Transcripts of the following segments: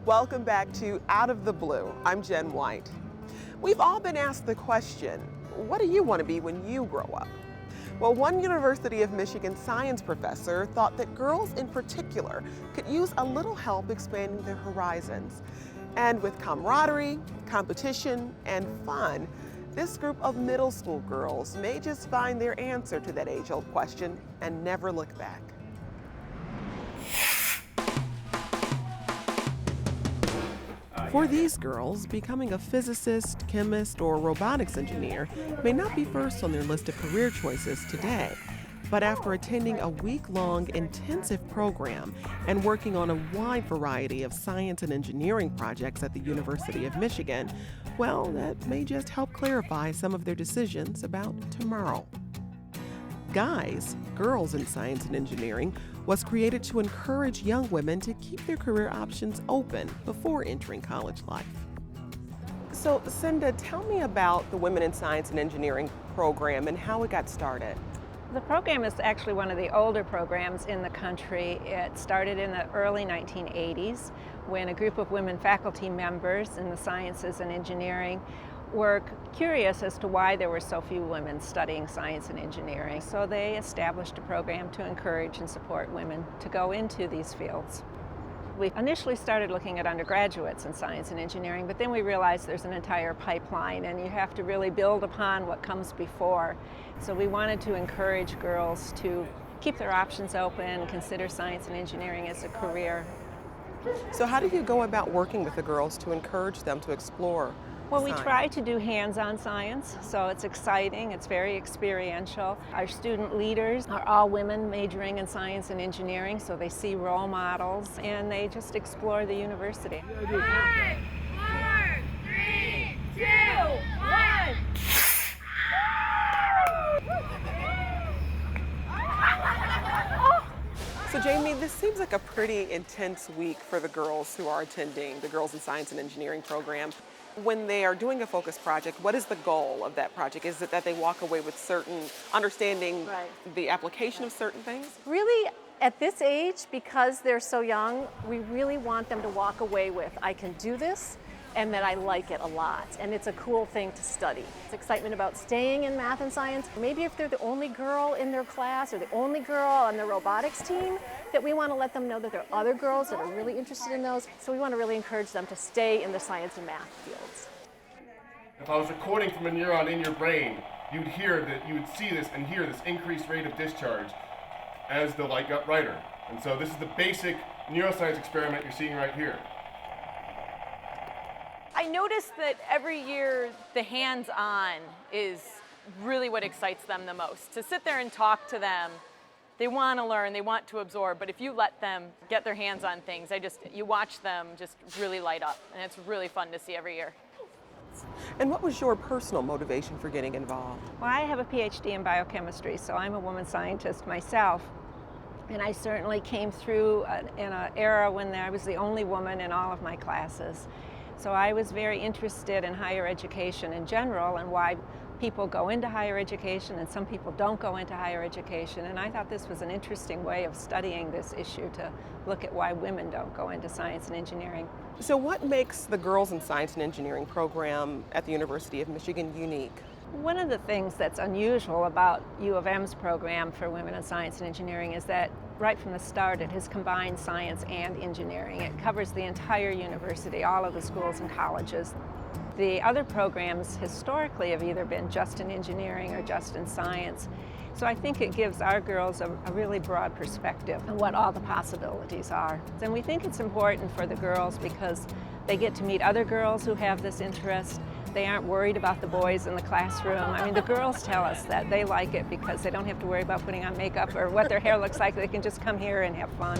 Welcome back to Out of the Blue. I'm Jen White. We've all been asked the question, what do you want to be when you grow up? Well, one University of Michigan science professor thought that girls in particular could use a little help expanding their horizons. And with camaraderie, competition, and fun, this group of middle school girls may just find their answer to that age-old question and never look back. For these girls, becoming a physicist, chemist, or robotics engineer may not be first on their list of career choices today. But after attending a week-long intensive program and working on a wide variety of science and engineering projects at the University of Michigan, well, that may just help clarify some of their decisions about tomorrow. Guys, Girls in Science and Engineering was created to encourage young women to keep their career options open before entering college life. So, Cinda, tell me about the Women in Science and Engineering program and how it got started. The program is actually one of the older programs in the country. It started in the early 1980s when a group of women faculty members in the sciences and engineering were curious as to why there were so few women studying science and engineering. So they established a program to encourage and support women to go into these fields. We initially started looking at undergraduates in science and engineering, but then we realized there's an entire pipeline and you have to really build upon what comes before. So we wanted to encourage girls to keep their options open, consider science and engineering as a career. So how do you go about working with the girls to encourage them to explore? Well, we try to do hands-on science, so it's exciting, it's very experiential. Our student leaders are all women majoring in science and engineering, so they see role models and they just explore the university. 5, 4, 3, 2, 1. So Jamie, this seems like a pretty intense week for the girls who are attending the Girls in Science and Engineering program. When they are doing a focus project, what is the goal of that project? Is it that they walk away with certain understanding the application of certain things? Really, at this age, because they're so young, we really want them to walk away with, I can do this, and that I like it a lot, and it's a cool thing to study. It's excitement about staying in math and science. Maybe if they're the only girl in their class or the only girl on the robotics team, that we want to let them know that there are other girls that are really interested in those. So we want to really encourage them to stay in the science and math fields. If I was recording from a neuron in your brain, you would see this and hear this increased rate of discharge as the light got brighter. And so this is the basic neuroscience experiment you're seeing right here. I noticed that every year the hands-on is really what excites them the most. To sit there and talk to them, they want to learn, they want to absorb, but if you let them get their hands on things, you watch them just really light up, and it's really fun to see every year. And what was your personal motivation for getting involved? Well, I have a PhD in biochemistry, so I'm a woman scientist myself. And I certainly came through in an era when I was the only woman in all of my classes. So I was very interested in higher education in general and why people go into higher education and some people don't go into higher education. And I thought this was an interesting way of studying this issue, to look at why women don't go into science and engineering. So what makes the Girls in Science and Engineering program at the University of Michigan unique? One of the things that's unusual about U of M's program for women in science and engineering is that right from the start it has combined science and engineering. It covers the entire university, all of the schools and colleges. The other programs historically have either been just in engineering or just in science. So I think it gives our girls a really broad perspective on what all the possibilities are. And we think it's important for the girls because they get to meet other girls who have this interest. They aren't worried about the boys in the classroom. I mean, the girls tell us that they like it because they don't have to worry about putting on makeup or what their hair looks like. They can just come here and have fun.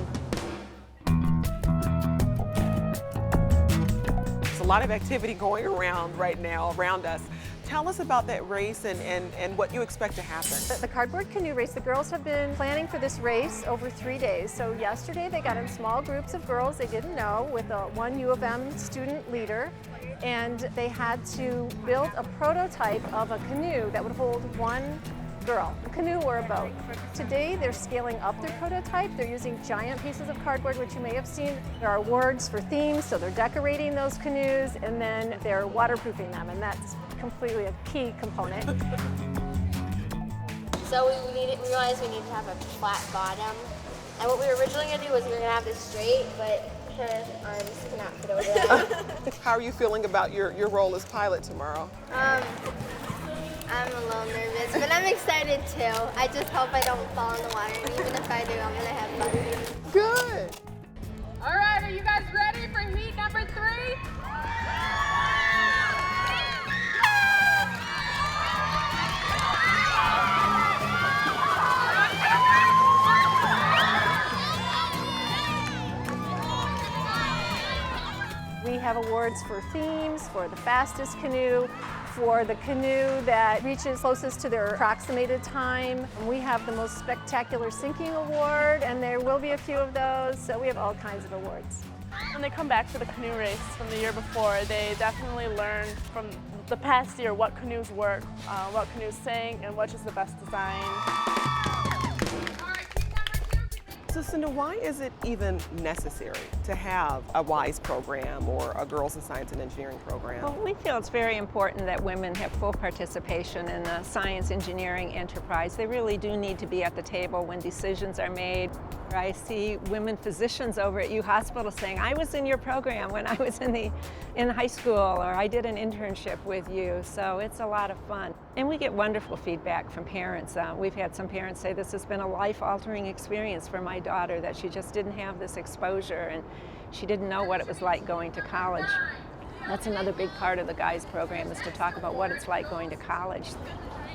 There's a lot of activity going around right now around us. Tell us about that race and what you expect to happen. The cardboard canoe race, the girls have been planning for this race over 3 days. So yesterday they got in small groups of girls they didn't know with one U of M student leader. And they had to build a prototype of a canoe that would hold one Girl, a canoe or a boat. Today they're scaling up their prototype. They're using giant pieces of cardboard, which you may have seen. There are awards for themes, so they're decorating those canoes, and then they're waterproofing them, and that's completely a key component. So we realized we needed to have a flat bottom. And what we were originally going to do was we were going to have this straight, but her arms cannot fit over that. How are you feeling about your role as pilot tomorrow? I'm a little nervous, but I'm excited too. I just hope I don't fall in the water, and even if I do, I'm going to have fun. Good. All right, are you guys ready for heat number 3? We have awards for themes, for the fastest canoe, for the canoe that reaches closest to their approximated time. We have the most spectacular sinking award, and there will be a few of those, so we have all kinds of awards. When they come back to the canoe race from the year before, they definitely learn from the past year what canoes work, what canoes sing, and which is the best design. So Cinda, why is it even necessary to have a WISE program or a Girls in Science and Engineering program? Well, we feel it's very important that women have full participation in the science engineering enterprise. They really do need to be at the table when decisions are made. I see women physicians over at U Hospital saying, I was in your program when I was in high school, or I did an internship with you, so it's a lot of fun. And we get wonderful feedback from parents. We've had some parents say this has been a life-altering experience for my daughter, that she just didn't have this exposure and she didn't know what it was like going to college. That's another big part of the guys program, is to talk about what it's like going to college.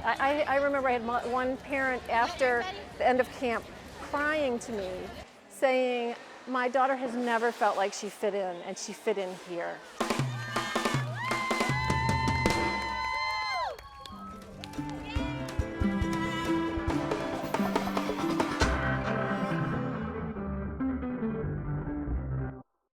I remember I had one parent after the end of camp crying to me, saying, my daughter has never felt like she fit in, and she fit in here.